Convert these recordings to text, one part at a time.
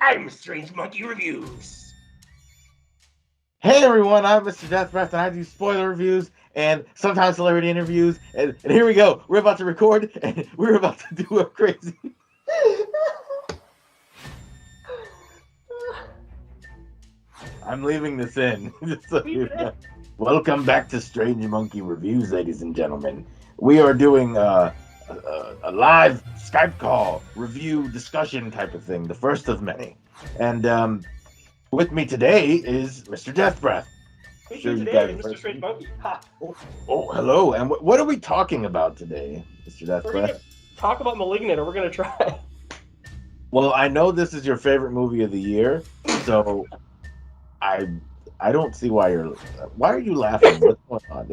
I'm Strange Monkey Reviews. Hey everyone, I'm Mr. Deathbreath, and I do spoiler reviews and sometimes celebrity interviews. And here we go. We're about to record, and we're about to do a crazy. I'm leaving this in. Just so you know. Welcome back to Strange Monkey Reviews, ladies and gentlemen. We are doing a live Skype call, review, discussion type of thing, the first of many. And with me today is Mr. Deathbreath. Sure today, Mr. Strange Monkey. Oh, hello. And what are we talking about today, Mr. Deathbreath? We're going to talk about Malignant, or we're going to try. Well, I know this is your favorite movie of the year, so I don't see why you're... Why are you laughing? What's going on?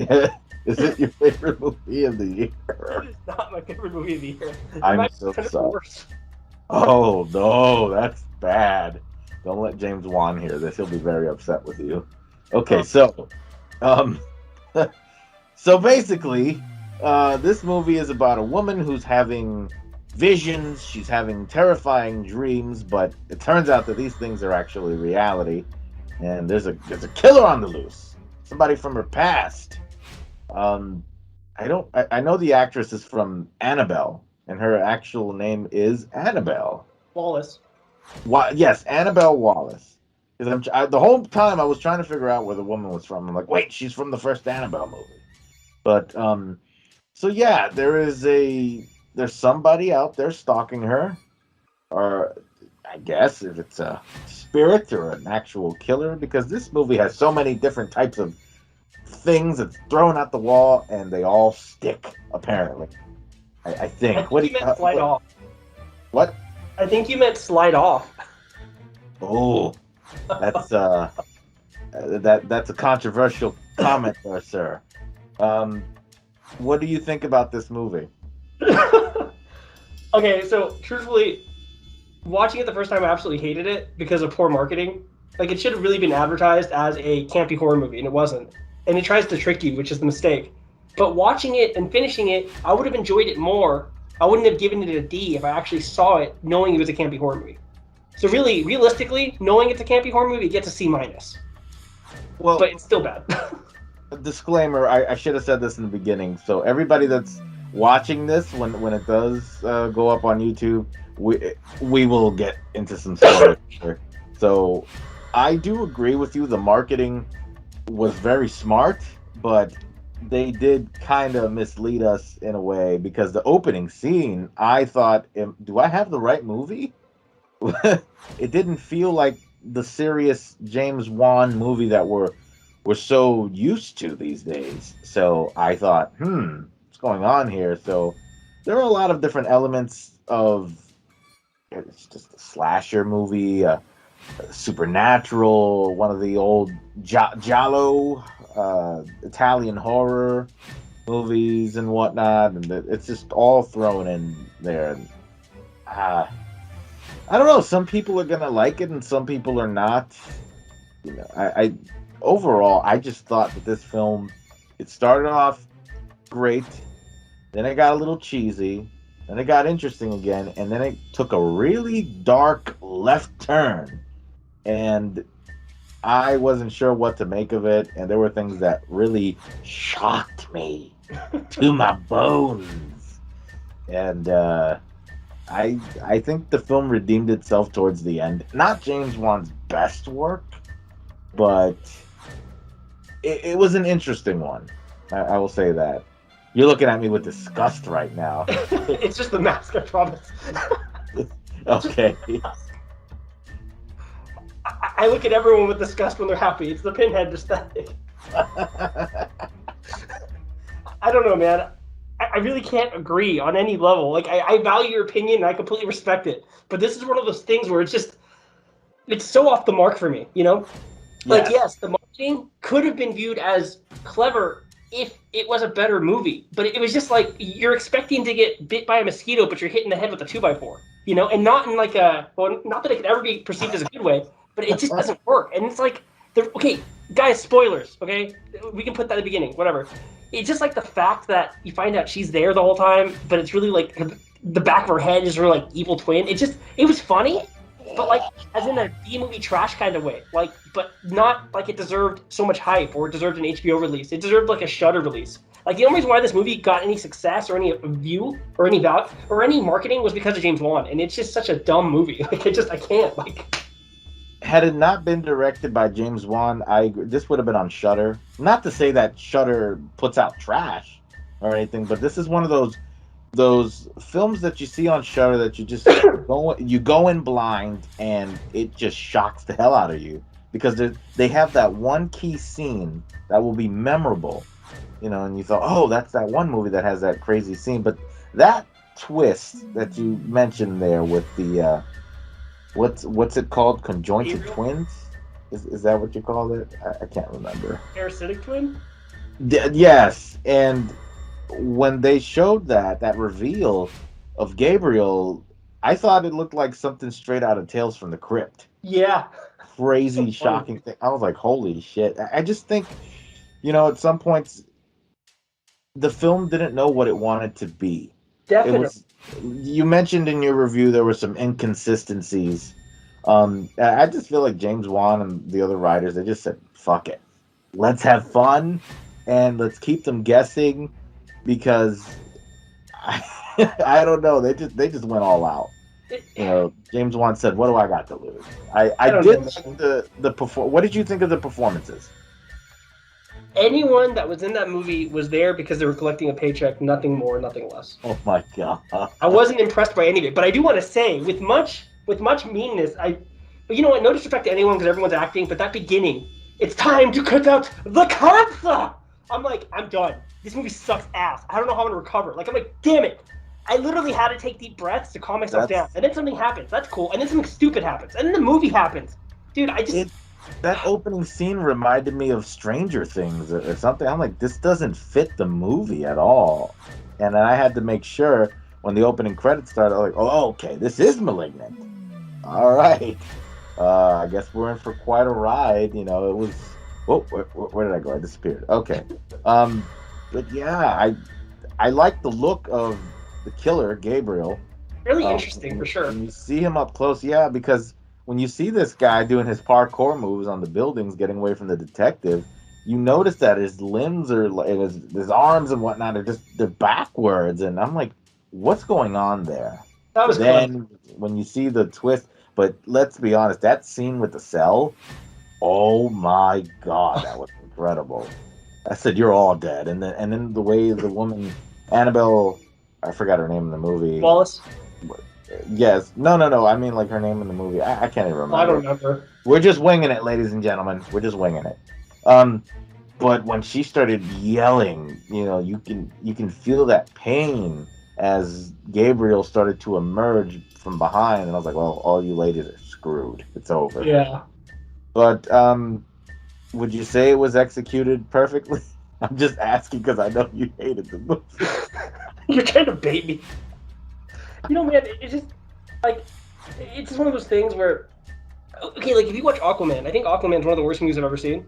Is it your favorite movie of the year? It is not my favorite movie of the year. I'm so sorry. Oh, no, that's bad. Don't let James Wan hear this. He'll be very upset with you. Okay, so basically, this movie is about a woman who's having visions. She's having terrifying dreams, but it turns out that these things are actually reality. And there's a killer on the loose. Somebody from her past. I know the actress is from Annabelle, and her actual name is Annabelle Wallace. Yes, Annabelle Wallace. Because the whole time I was trying to figure out where the woman was from. I'm like, wait, she's from the first Annabelle movie. But so yeah, there's somebody out there stalking her, or I guess if it's a spirit or an actual killer, because this movie has so many different types of things that's thrown at the wall, and they all stick apparently. I think. What do you meant slide off? What? I think you meant slide off. Oh, that's that's a controversial comment there, sir. What do you think about this movie? Okay, so truthfully, watching it the first time, I absolutely hated it because of poor marketing. Like, it should have really been advertised as a campy horror movie, and it wasn't. And it tries to trick you, which is the mistake. But watching it and finishing it, I would have enjoyed it more. I wouldn't have given it a D if I actually saw it knowing it was a campy horror movie. So really, realistically, knowing it's a campy horror movie, it gets a C-. Well, but it's still bad. Disclaimer, I should have said this in the beginning. So everybody that's watching this, when it does go up on YouTube, we will get into some spoilers here. So I do agree with you. The marketing was very smart, but they did kind of mislead us in a way, because the opening scene, I thought, do I have the right movie? It didn't feel like the serious James Wan movie that we're so used to these days. So I thought, what's going on here? So there are a lot of different elements of... It's just a slasher movie, supernatural, one of the old giallo Italian horror movies and whatnot, and it's just all thrown in there. And, I don't know. Some people are gonna like it, and some people are not. You know, I overall, I just thought that this film, it started off great, then it got a little cheesy, then it got interesting again, and then it took a really dark left turn, and I wasn't sure what to make of it, and there were things that really shocked me to my bones. And I think the film redeemed itself towards the end. Not James Wan's best work, but it was an interesting one. I will say that. You're looking at me with disgust right now. It's just the mask, I promise. Okay. I look at everyone with disgust when they're happy. It's the pinhead aesthetic. I don't know, man. I really can't agree on any level. Like, I value your opinion, and I completely respect it. But this is one of those things where it's so off the mark for me, you know? Like, yes, the marketing could have been viewed as clever if it was a better movie. But it was just like, you're expecting to get bit by a mosquito, but you're hitting the head with a 2x4, you know? And not in like not that it could ever be perceived as a good way, but it just doesn't work. And it's like, okay, guys, spoilers, okay? We can put that at the beginning, whatever. it's just like the fact that you find out she's there the whole time, but it's really like the back of her head is her like evil twin. It was funny, but like as in a B movie trash kind of way. Like, but not like it deserved so much hype or it deserved an HBO release. It deserved like a Shudder release. Like the only reason why this movie got any success or any view or any value or any marketing was because of James Wan, and it's just such a dumb movie. Like I can't like. Had it not been directed by James Wan, I agree, this would have been on Shudder. Not to say that Shudder puts out trash or anything, but this is one of those films that you see on Shudder that you go in blind and it just shocks the hell out of you because they have that one key scene that will be memorable, and you thought, oh, that's that one movie that has that crazy scene, but that twist that you mentioned there with the what's it called? Conjointed twins? Is that what you call it? I can't remember. Parasitic twin? Yes, and when they showed that reveal of Gabriel, I thought it looked like something straight out of Tales from the Crypt. Yeah. Crazy, shocking thing. I was like, holy shit. I just think, at some points, the film didn't know what it wanted to be. Definitely. You mentioned in your review there were some inconsistencies. I just feel like James Wan and the other writers, they just said, fuck it. Let's have fun and let's keep them guessing because I don't know. They just went all out. James Wan said, what do I got to lose? I did like what did you think of the performances? Anyone that was in that movie was there because they were collecting a paycheck, nothing more, nothing less. Oh my god! I wasn't impressed by any of it, but I do want to say, with much meanness, but you know what? No disrespect to anyone because everyone's acting, but that beginning, it's time to cut out the cancer. I'm like, I'm done. This movie sucks ass. I don't know how I'm gonna recover. Like, I'm like, damn it! I literally had to take deep breaths to calm myself down, and then something happens. That's cool, and then something stupid happens, and then the movie happens, dude. That opening scene reminded me of Stranger Things or something. I'm like, this doesn't fit the movie at all. And then I had to make sure when the opening credits started, I'm like, oh, okay, this is Malignant. All right. I guess we're in for quite a ride. It was... Oh, where did I go? I disappeared. Okay. But yeah, I like the look of the killer, Gabriel. Really interesting, for sure. When you see him up close, yeah, because... when you see this guy doing his parkour moves on the buildings, getting away from the detective, you notice that his limbs are, his arms and whatnot they're backwards, and I'm like, what's going on there? That was then when you see the twist, but let's be honest, that scene with the cell, oh my god, that was incredible. I said, you're all dead, and then the way the woman Annabelle, I forgot her name in the movie. Wallace. Yes. No. I mean, like her name in the movie. I can't even remember. I don't remember. We're just winging it, ladies and gentlemen. We're just winging it. But when she started yelling, you can feel that pain as Gabriel started to emerge from behind, and I was like, well, all you ladies are screwed. It's over. Yeah. But would you say it was executed perfectly? I'm just asking because I know you hated the movie. You're trying to bait me. Man, it's just like it's just one of those things where, okay, like if you watch Aquaman, I think Aquaman's one of the worst movies I've ever seen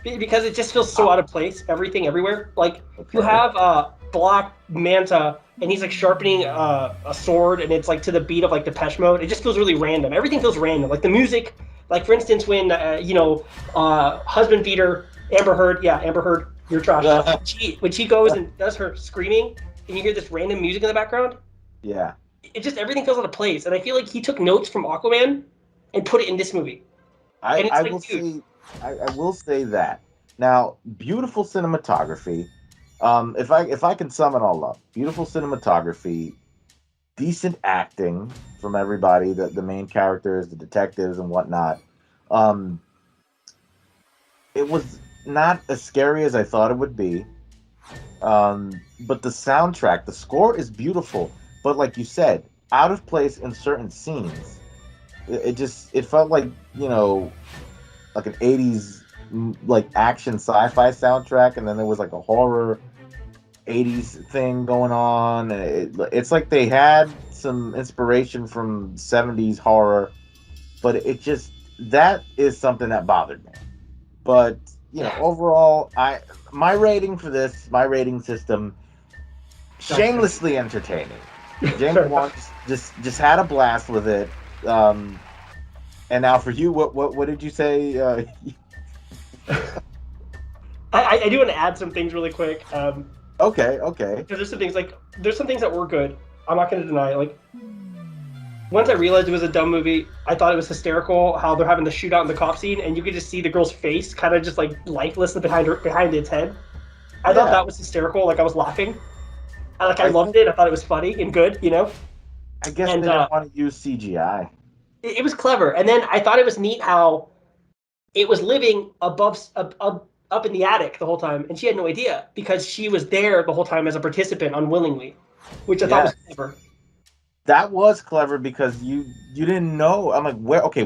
because it just feels so out of place, everything, everywhere. Like you have Black Manta and he's like sharpening a sword and it's like to the beat of like Depeche Mode. It just feels really random. Everything feels random. Like the music, like for instance when husband beater Amber Heard, you're trash. When she goes and does her screaming and you hear this random music in the background. Yeah. It just everything feels out of place, and I feel like he took notes from Aquaman and put it in this movie. I will say that. Now, beautiful cinematography. If I can sum it all up, beautiful cinematography, decent acting from everybody, the main characters, the detectives, and whatnot. It was not as scary as I thought it would be. But the soundtrack, the score is beautiful. But like you said, out of place in certain scenes. It felt like, like an 80s like action sci-fi soundtrack, and then there was like a horror 80s thing going on. It's like they had some inspiration from 70s horror, but that is something that bothered me. But overall, my rating for this, my rating system, shamelessly entertaining. James Wan just had a blast with it. And now for you, what did you say? I do want to add some things really quick. Okay. Because there's some things that were good. I'm not going to deny it. Like, once I realized it was a dumb movie, I thought it was hysterical how they're having the shootout in the cop scene, and you could just see the girl's face kind of just like lifeless behind its head. I thought that was hysterical. Like, I was laughing. I loved it. I thought it was funny and good. I guess they didn't want to use CGI. It was clever, and then I thought it was neat how it was living up in the attic the whole time, and she had no idea because she was there the whole time as a participant unwillingly, which I thought was clever. That was clever because you didn't know. I'm like,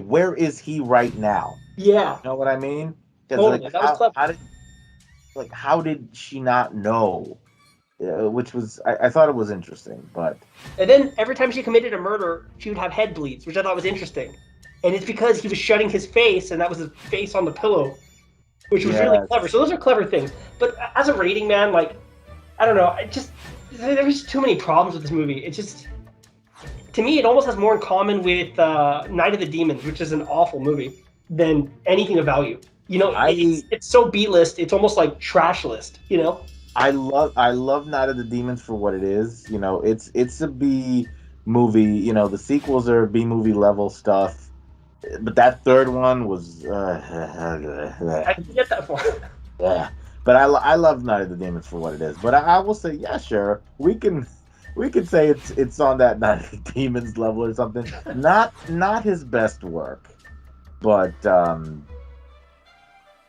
where is he right now? Yeah. You know what I mean? Totally. That was clever. How did she not know? Which was, I thought it was interesting, but. And then every time she committed a murder, she would have head bleeds, which I thought was interesting. And it's because he was shutting his face, and that was his face on the pillow, which was really clever. So those are clever things. But as a rating, man, like, I don't know. There was too many problems with this movie. It just, to me, it almost has more in common with Night of the Demons, which is an awful movie, than anything of value. It's so B-list. It's almost like trash list. I love Night of the Demons for what it is. It's a B movie. The sequels are B movie level stuff. But that third one was. I can get that far. Yeah, but I love Night of the Demons for what it is. But I will say, yeah, sure, we can say it's on that Night of the Demons level or something. Not his best work, but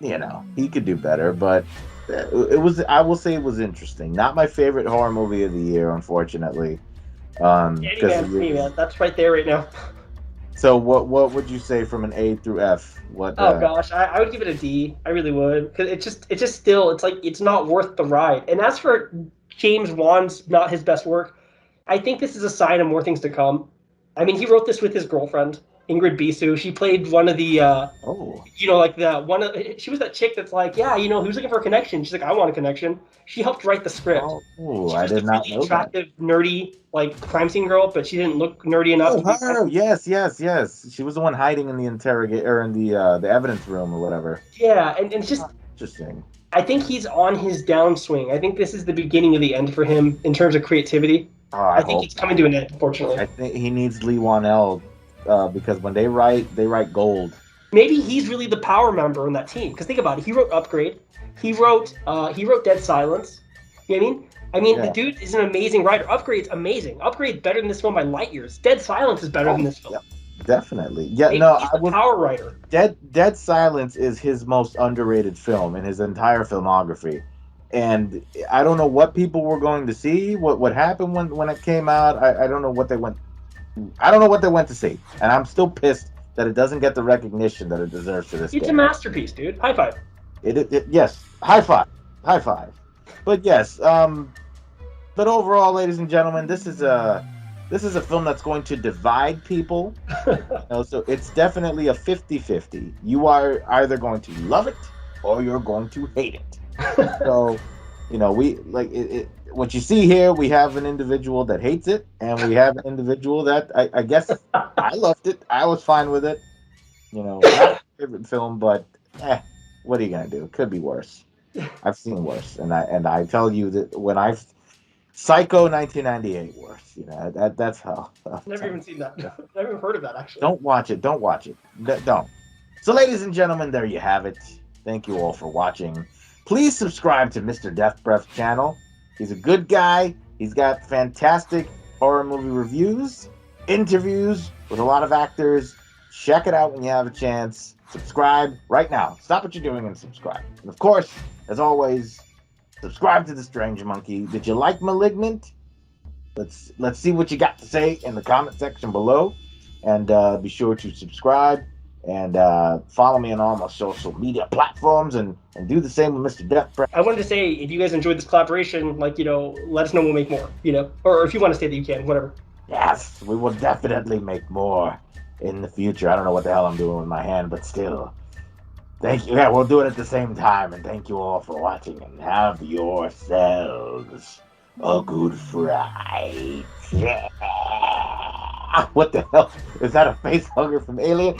he could do better. But it was. I will say it was interesting. Not my favorite horror movie of the year, unfortunately. Man, that's right there right now. So what would you say from an A through F? Gosh, I would give it a D. I really would, because it's like it's not worth the ride. And as for James Wan's not his best work, I think this is a sign of more things to come. I mean, he wrote this with his girlfriend Ingrid Bisu. She played one of the she was that chick that's like, he was looking for a connection. She's like, I want a connection. She helped write the script. I did not know attractive, nerdy, like crime scene girl, but she didn't look nerdy enough. Yes. She was the one hiding in the in the evidence room or whatever. Yeah, and it's just interesting. I think he's on his downswing. I think this is the beginning of the end for him in terms of creativity. I think it's coming to an end, unfortunately. I think he needs Lee Wanell because when they write gold. Maybe he's really the power member in that team. Because think about it, he wrote Upgrade. He wrote Dead Silence. You know what I mean? The dude is an amazing writer. Upgrade's amazing. Upgrade's better than this film by light years. Dead Silence is better than this film. Yeah, definitely. Yeah, he's the power writer. Dead Silence is his most underrated film in his entire filmography. And I don't know what people were going to see, what happened when it came out. I don't know what they went to see. And I'm still pissed that it doesn't get the recognition that it deserves to this day. It's a masterpiece, dude. High five. Yes, high five. But yes, but overall, ladies and gentlemen, this is a film that's going to divide people. So it's definitely a 50-50. You are either going to love it or you're going to hate it. So, we like it. What you see here, we have an individual that hates it, and we have an individual that I guess I loved it. I was fine with it. Not my favorite film, but what are you gonna do? It could be worse. I've seen worse, and I tell you that when Psycho 1998 worse. That's how. Never even seen that. Never even heard of that actually. Don't watch it. Don't. So, ladies and gentlemen, there you have it. Thank you all for watching. Please subscribe to Mr. Death Breath channel. He's a good guy. He's got fantastic horror movie reviews, interviews with a lot of actors. Check it out when you have a chance. Subscribe right now. Stop what you're doing and subscribe. And of course, as always, subscribe to The Strange Monkey. Did you like Malignant? Let's see what you got to say in the comment section below. And be sure to subscribe. And follow me on all my social media platforms and do the same with Mr. Death Breath. I wanted to say, if you guys enjoyed this collaboration, let us know, we'll make more, or if you want to say that you can, whatever. Yes, we will definitely make more in the future. I don't know what the hell I'm doing with my hand, but still. Thank you. Yeah, we'll do it at the same time. And thank you all for watching. And have yourselves a good Friday. What the hell? Is that a face hugger from Alien?